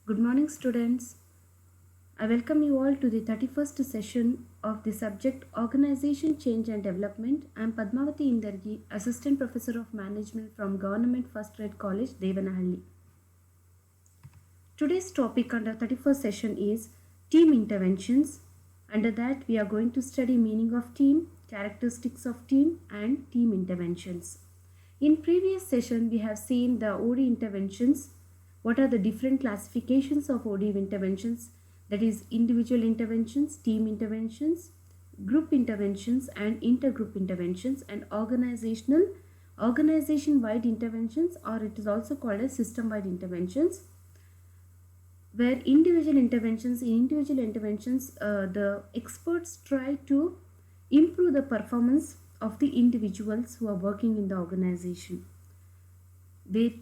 Good morning, students. I welcome you all to the 31st session of the subject Organization Change and Development. I am Padmavati Indargi, Assistant Professor of Management from Government First Grade College, Devanahalli. Today's topic under 31st session is Team Interventions. Under that, we are going to study meaning of team, characteristics of team, and team interventions. In previous session, we have seen the OD interventions. What are the different classifications of OD interventions? That is individual interventions, team interventions, group interventions, and intergroup interventions, and organization-wide interventions, or it is also called as system-wide interventions. Where in individual interventions, the experts try to improve the performance of the individuals who are working in the organization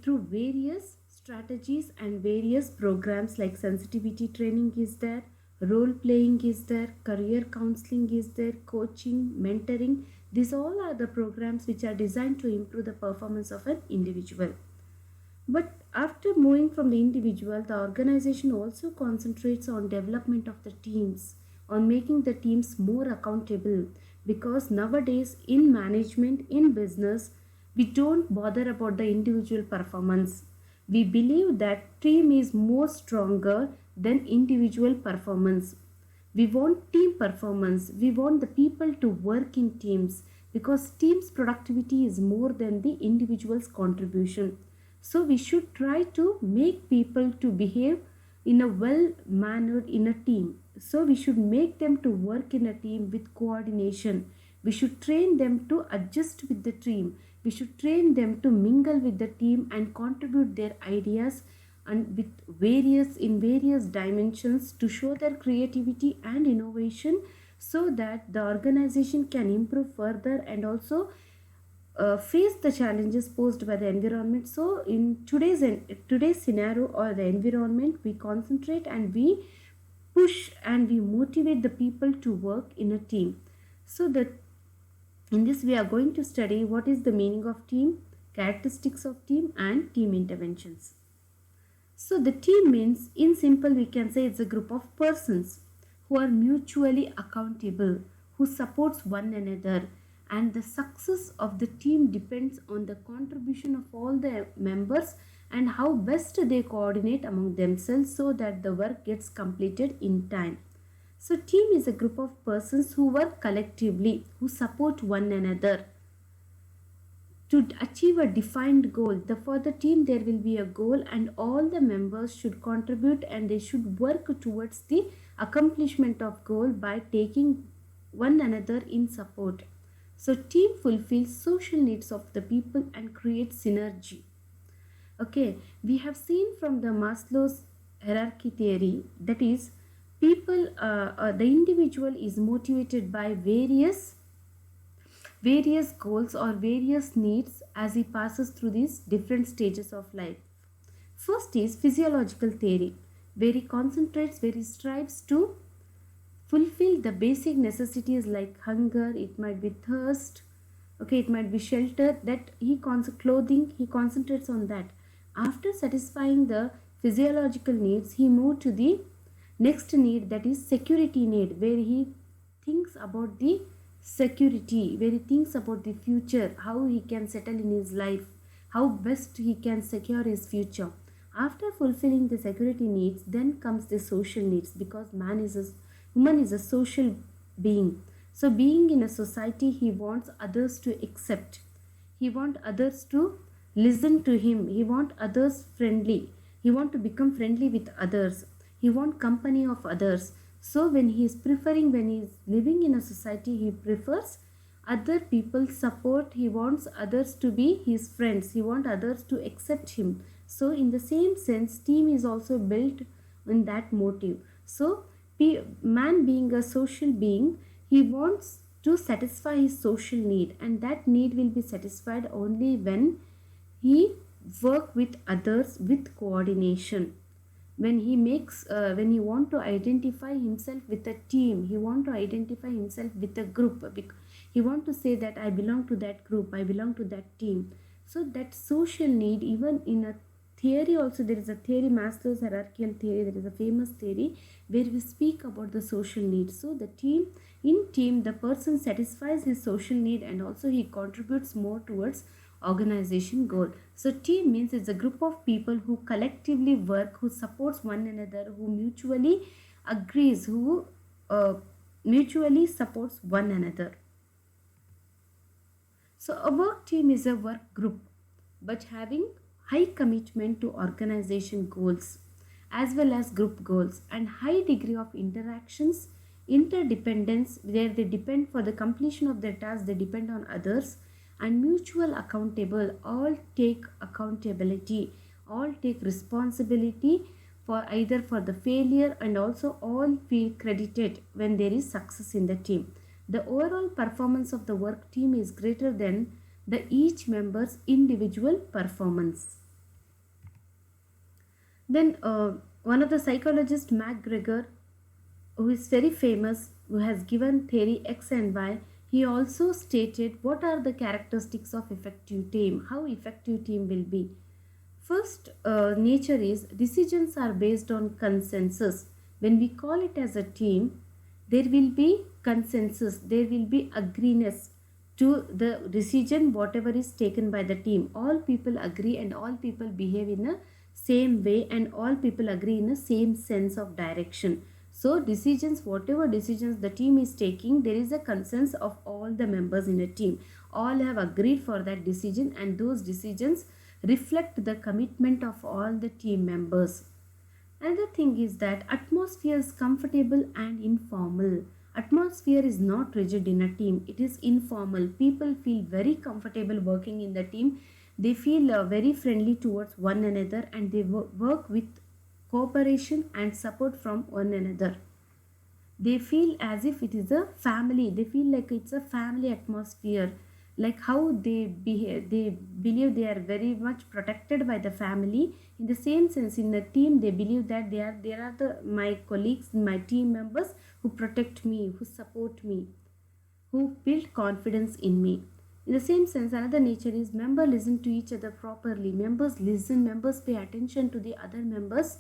through various strategies and various programs like sensitivity training is there, role playing is there, career counseling is there, coaching, mentoring. These all are the programs which are designed to improve the performance of an individual. But after moving from the individual, the organization also concentrates on development of the teams, on making the teams more accountable, because nowadays in management, in business, we don't bother about the individual performance. We believe that team is more stronger than individual performance. We want team performance. We want the people to work in teams because team's productivity is more than the individual's contribution. So we should try to make people to behave in a well mannered in a team. So we should make them to work in a team with coordination. We should train them to adjust with the team. We should train them to mingle with the team and contribute their ideas and with various dimensions to show their creativity and innovation, so that the organization can improve further and also face the challenges posed by the environment. So in today's scenario or the environment, we concentrate and we push and we motivate the people to work in a team. So that in this we are going to study what is the meaning of team, characteristics of team, and team interventions. So the team means, in simple we can say, it's a group of persons who are mutually accountable, who supports one another, and the success of the team depends on the contribution of all the members and how best they coordinate among themselves so that the work gets completed in time. So team is a group of persons who work collectively, who support one another to achieve a defined goal. For the team there will be a goal and all the members should contribute and they should work towards the accomplishment of goal by taking one another in support. So team fulfills social needs of the people and creates synergy. Okay, we have seen from the Maslow's hierarchy theory, that is the individual is motivated by various goals or various needs as he passes through these different stages of life. First is physiological theory, where he concentrates, where he strives to fulfill the basic necessities like hunger, it might be thirst, okay, it might be shelter, that clothing, he concentrates on that. After satisfying the physiological needs, he moves to the next need, that is security need, where he thinks about the security, where he thinks about the future, how he can settle in his life, how best he can secure his future. After fulfilling the security needs, then comes the social needs, because woman is a social being. So being in a society, he wants others to accept, he wants others to listen to him, he wants others friendly, he wants to become friendly with others, he wants company of others. So when he is living in a society, he prefers other people's support, he wants others to be his friends, he wants others to accept him. So in the same sense, team is also built in that motive. So man being a social being, he wants to satisfy his social need, and that need will be satisfied only when he work with others with coordination. When he want to identify himself with a team, he want to identify himself with a group, he want to say that I belong to that group, I belong to that team. So that social need, even in a theory also, there is a theory, Maslow's hierarchical theory, there is a famous theory where we speak about the social needs. So the team the person satisfies his social need and also he contributes more towards organization goal. So team means it's a group of people who collectively work, who supports one another, who mutually agrees, who mutually supports one another. So a work team is a work group but having high commitment to organization goals as well as group goals and high degree of interactions, interdependence where they depend for the completion of their task, they depend on others, and mutual accountable, all take accountability, all take responsibility for either for the failure and also all feel credited when there is success in the team. The overall performance of the work team is greater than the each member's individual performance. Then one of the psychologists, McGregor, who is very famous, who has given theory X and Y, he also stated what are the characteristics of effective team, how effective team will be. First nature is decisions are based on consensus. When we call it as a team, there will be consensus, there will be agreement to the decision whatever is taken by the team. All people agree and all people behave in a same way and all people agree in a same sense of direction. So decisions, whatever decisions the team is taking, there is a consensus of all the members in a team. All have agreed for that decision and those decisions reflect the commitment of all the team members. Another thing is that atmosphere is comfortable and informal. Atmosphere is not rigid in a team, it is informal. People feel very comfortable working in the team. They feel very friendly towards one another and they work with cooperation and support from one another. They feel as if it is a family, they feel like it's a family atmosphere, like how they behave, they believe they are very much protected by the family. In the same sense, in a team they believe that there are the my colleagues, my team members who protect me, who support me, who build confidence in me. In the same sense, another nature is members listen to each other properly. Members listen, members pay attention to the other members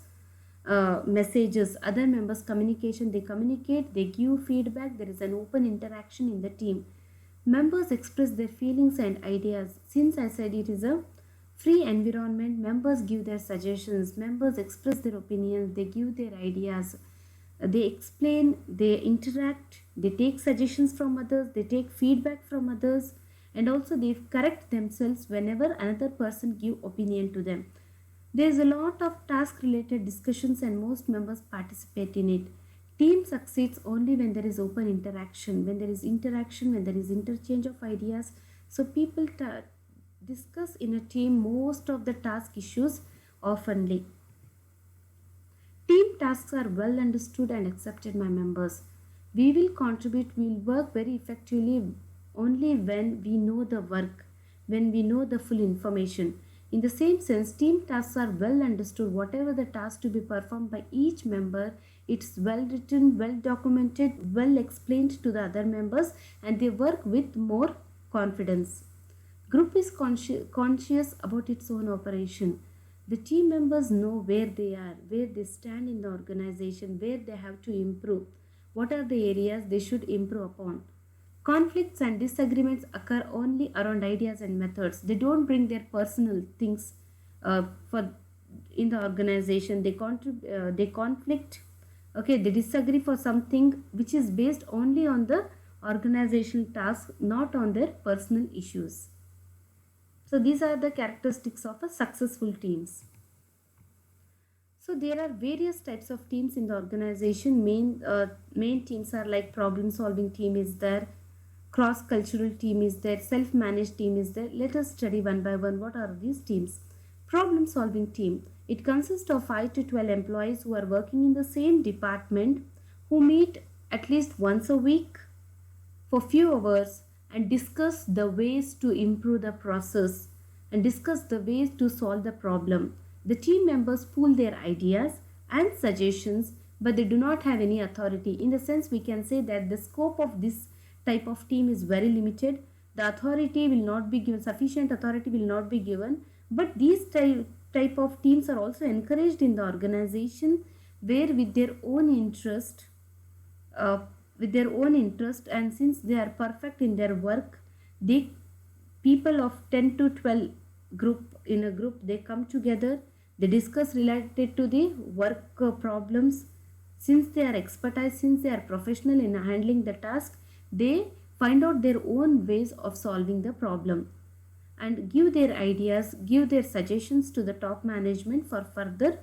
messages, other members communication, they communicate, they give feedback, there is an open interaction in the team. Members express their feelings and ideas. Since I said it is a free environment, members give their suggestions, members express their opinions, they give their ideas, they explain, they interact, they take suggestions from others, they take feedback from others, and also they correct themselves whenever another person give opinion to them. There is a lot of task related discussions and most members participate in it. Team succeeds only when there is open interaction, when there is interaction, when there is interchange of ideas. So people discuss in a team most of the task issues oftenly. Team tasks are well understood and accepted by members. We will contribute, we will work very effectively only when we know the work, when we know the full information. In the same sense, team tasks are well understood. Whatever the task to be performed by each member, it's well written, well documented, well explained to the other members, and they work with more confidence. Group is conscious about its own operation. The team members know where they are, where they stand in the organization, where they have to improve, what are the areas they should improve upon. Conflicts and disagreements occur only around ideas and methods. They don't bring their personal things for in the organization. They conflict. Okay, they disagree for something which is based only on the organizational task, not on their personal issues. So these are the characteristics of a successful teams. So there are various types of teams in the organization. Main teams are like problem solving team is there, cross-cultural team is there, self-managed team is there. Let us study one by one what are these teams. Problem-solving team. It consists of 5 to 12 employees who are working in the same department, who meet at least once a week for few hours and discuss the ways to improve the process and discuss the ways to solve the problem. The team members pool their ideas and suggestions, but they do not have any authority. In the sense, we can say that the scope of this type of team is very limited. The authority will not be given, sufficient authority will not be given, but these type type of teams are also encouraged in the organization, where uh, with their own interest, and since they are perfect in their work, they people of 10 to 12 group in a group, they come together, they discuss related to the work problems. Since they are expertise, since they are professional in handling the task, they find out their own ways of solving the problem and give their ideas, give their suggestions to the top management for further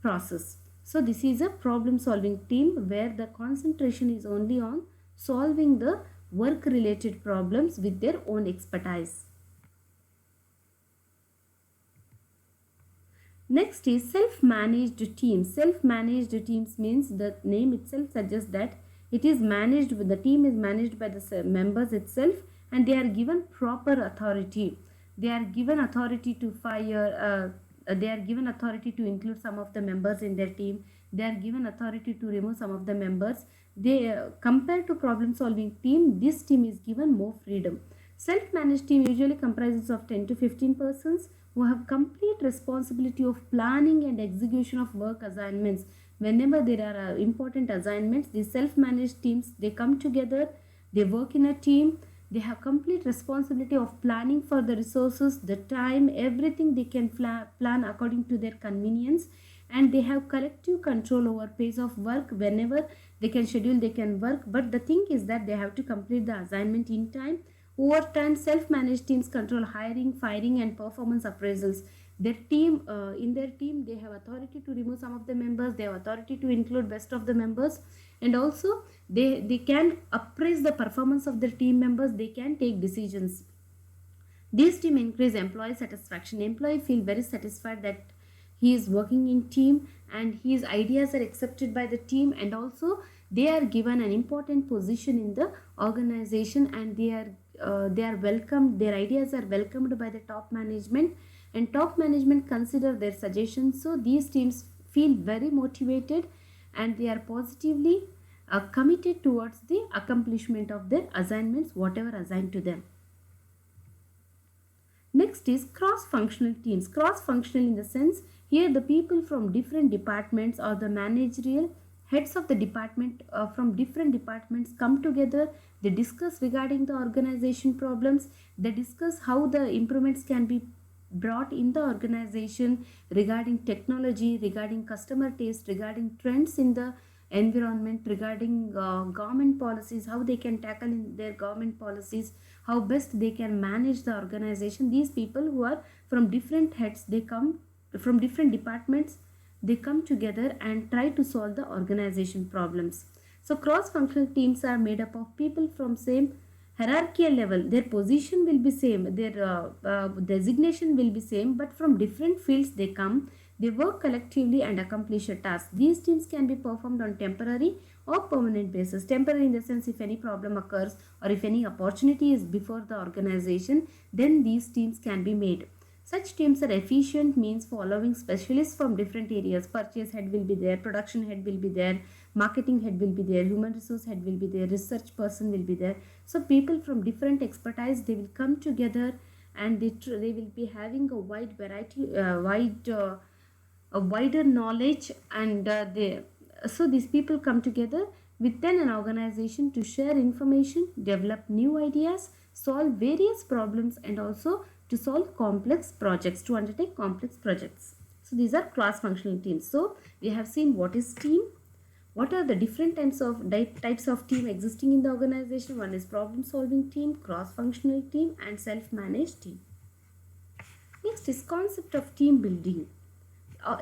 process. So this is a problem solving team where the concentration is only on solving the work related problems with their own expertise. Next is self-managed teams. Self-managed teams means the name itself suggests that it is managed, the team is managed by the members itself, and they are given proper authority. They are given authority to fire, they are given authority to include some of the members in their team. They are given authority to remove some of the members. They compared to problem solving team, this team is given more freedom. Self-managed team usually comprises of 10 to 15 persons who have complete responsibility of planning and execution of work assignments. Whenever there are important assignments, the self-managed teams, they come together, they work in a team, they have complete responsibility of planning for the resources, the time, everything they can plan according to their convenience, and they have collective control over pace of work. Whenever they can schedule, they can work, but the thing is that they have to complete the assignment in time. Over time, self-managed teams control hiring, firing, and performance appraisals. In their team, they have authority to remove some of the members. They have authority to include best of the members, and also they can appraise the performance of their team members. They can take decisions. These team increase employee satisfaction. Employee feel very satisfied that he is working in team and his ideas are accepted by the team, and also they are given an important position in the organization, and they are welcomed, their ideas are welcomed by the top management, and top management consider their suggestions. So these teams feel very motivated and they are positively committed towards the accomplishment of their assignments, whatever assigned to them. Next is cross-functional teams. Cross-functional in the sense, here the people from different departments or the managerial heads of the department from different departments come together. They discuss regarding the organization problems. They discuss how the improvements can be brought in the organization regarding technology, regarding customer taste, regarding trends in the environment, regarding government policies, how they can tackle in their government policies, how best they can manage the organization. These people who are from different heads, they come from different departments, they come together and try to solve the organization problems. So cross-functional teams are made up of people from same hierarchical level. Their position will be same, their designation will be same, but from different fields they come. They work collectively and accomplish a task. These teams can be performed on temporary or permanent basis. Temporary in the sense, if any problem occurs or if any opportunity is before the organization, then these teams can be made. Such teams are efficient means following specialists from different areas. Purchase head will be there, production head will be there, marketing head will be there, human resource head will be there, research person will be there. So people from different expertise, they will come together and they will be having a wide variety, a wider knowledge, and so these people come together within an organization to share information, develop new ideas, solve various problems, and also to solve complex projects, to undertake complex projects. So these are cross-functional teams. So we have seen what is team, what are the different types of team existing in the organization. One is problem-solving team, cross-functional team, and self-managed team. Next is concept of team building.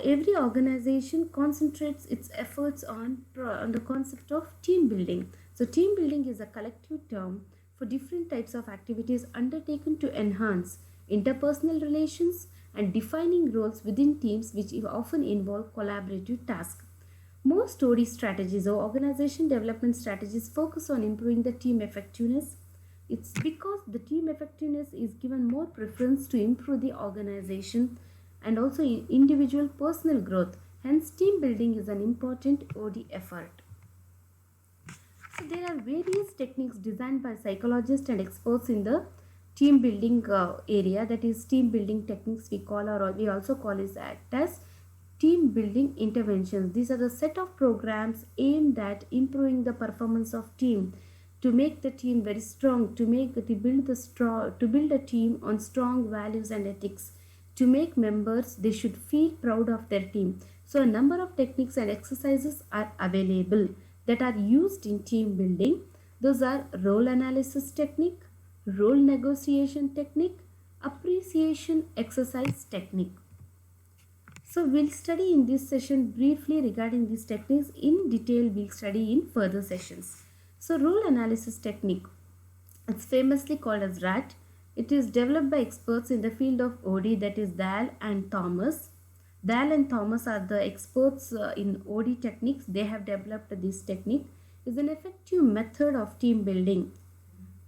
Every organization concentrates its efforts on the concept of team building. So team building is a collective term for different types of activities undertaken to enhance interpersonal relations and defining roles within teams, which often involve collaborative tasks. Most story strategies or organization development strategies focus on improving the team effectiveness. It's because the team effectiveness is given more preference to improve the organization and also individual personal growth. Hence, team building is an important OD effort. So there are various techniques designed by psychologists and experts in the team building area, that is team building techniques we call, or we also call it act as team building interventions. These are the set of programs aimed at improving the performance of team, to make the team very strong, to build a team on strong values and ethics, to make members they should feel proud of their team. So a number of techniques and exercises are available that are used in team building. Those are role analysis technique, role negotiation technique, appreciation exercise technique. So we'll study in this session briefly regarding these techniques. In detail we'll study in further sessions. So role analysis technique, it's famously called as RAT. It is developed by experts in the field of OD, that is Dahl and Thomas. Dahl and Thomas are the experts in OD techniques. They have developed this technique. It's an effective method of team building.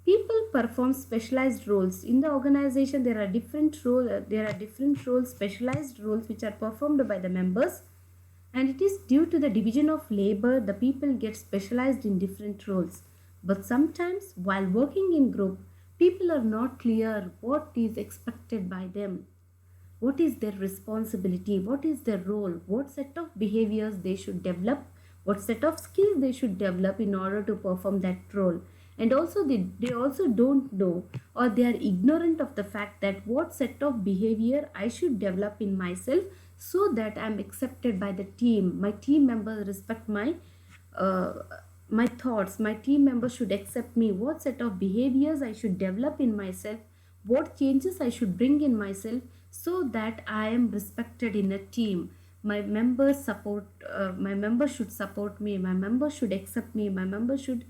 People perform specialized roles in the organization. There are different roles, specialized roles which are performed by the members, and it is due to the division of labor the people get specialized in different roles. But sometimes while working in group, people are not clear what is expected by them, what is their responsibility, what is their role, what set of behaviors they should develop, what set of skills they should develop in order to perform that role. And also they also don't know, or they are ignorant of the fact that what set of behavior I should develop in myself so that I am accepted by the team. My team members respect uh, my thoughts. My team members should accept me. What set of behaviors I should develop in myself, what changes I should bring in myself so that I am respected in a team. My members should support me. My members should accept me. My members should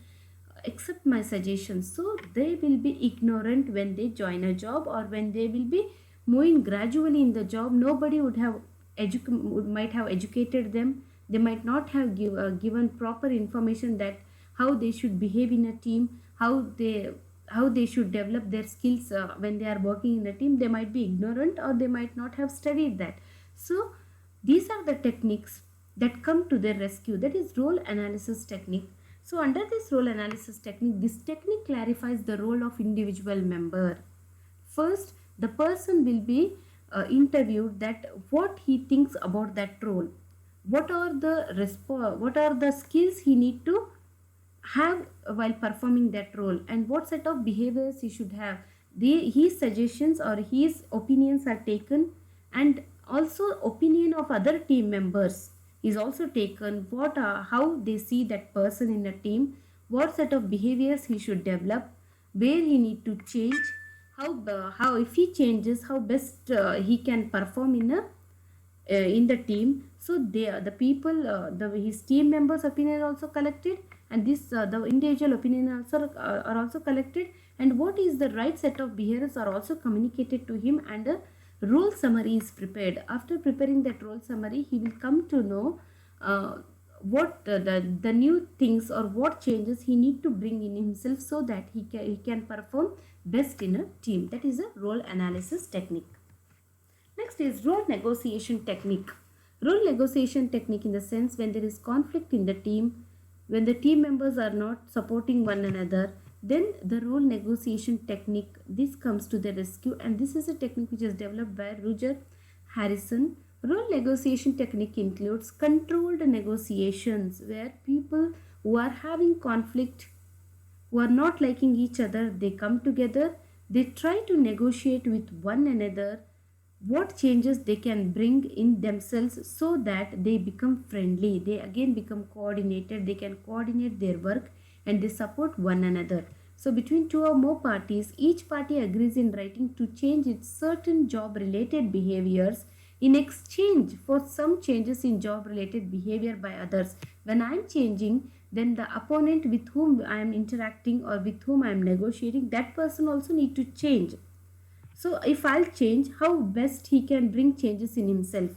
accept my suggestions. So they will be ignorant when they join a job, or when they will be moving gradually in the job. Nobody might have educated them. They might not have given proper information that how they should behave in a team, how they should develop their skills when they are working in a team. They might be ignorant, or they might not have studied that. So these are the techniques that come to their rescue, that is role analysis technique. So under this role analysis technique, this technique clarifies the role of individual member. First, the person will be interviewed that what he thinks about that role, what are the skills he need to have while performing that role, and what set of behaviors he should have. His suggestions or his opinions are taken, and also opinion of other team members is also taken. How they see that person in a team, what set of behaviors he should develop, where he need to change, how if he changes, how best he can perform in the team. So the people, his team members' opinion are also collected, and the individual opinion are also collected, and what is the right set of behaviors are also communicated to him, and a role summary is prepared. After preparing that role summary, he will come to know what the new things or what changes he need to bring in himself so that he can perform best in a team. That is a role analysis technique. Next is role negotiation technique. Role negotiation technique in the sense when there is conflict in the team, when the team members are not supporting one another, then the role negotiation technique, this comes to the rescue, and this is a technique which is developed by Roger Harrison. Role negotiation technique includes controlled negotiations where people who are having conflict, who are not liking each other, they come together, they try to negotiate with one another what changes they can bring in themselves so that they become friendly, they again become coordinated, they can coordinate their work, and they support one another. So between two or more parties, each party agrees in writing to change its certain job related behaviors in exchange for some changes in job related behavior by others. When I am changing, then the opponent with whom I am interacting or with whom I am negotiating, that person also need to change. So if I'll change, how best he can bring changes in himself.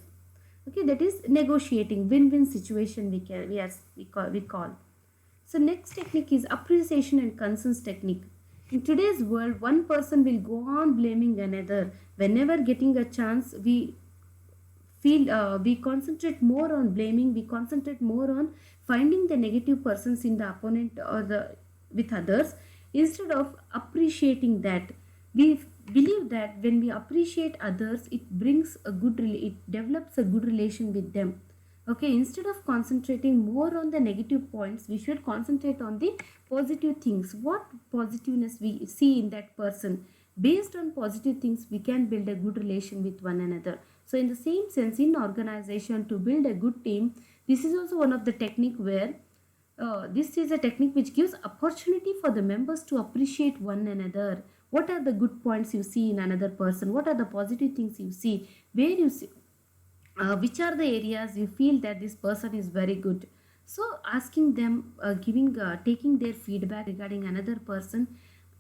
Okay, that is negotiating, win-win situation we call. So next technique is appreciation and concerns technique. In today's world, one person will go on blaming another. Whenever getting a chance, we concentrate more on blaming, we concentrate more on finding the negative persons in the opponent or with others, instead of appreciating that. We believe that when we appreciate others, it develops a good relation with them. Okay, instead of concentrating more on the negative points, we should concentrate on the positive things. What positiveness we see in that person? Based on positive things, we can build a good relation with one another. So in the same sense, in organization, to build a good team, this is also one of the technique where this is a technique which gives opportunity for the members to appreciate one another. What are the good points you see in another person? What are the positive things you see? Where you see, which are the areas you feel that this person is very good? So asking them, taking their feedback regarding another person.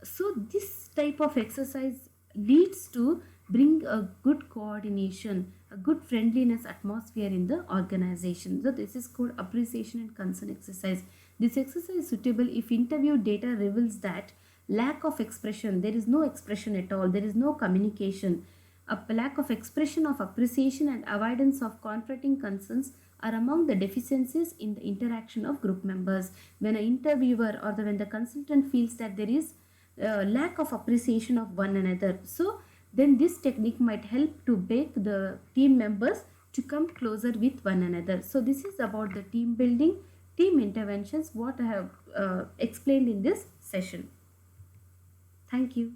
So this type of exercise leads to bring a good coordination, a good friendliness atmosphere in the organization. So this is called appreciation and concern exercise. This exercise is suitable if interview data reveals that lack of expression, there is no expression at all, there is no communication, a lack of expression of appreciation and avoidance of confronting concerns are among the deficiencies in the interaction of group members. When an interviewer or when the consultant feels that there is lack of appreciation of one another, so then this technique might help to make the team members to come closer with one another. So this is about the team building, team interventions, what I have explained in this session. Thank you.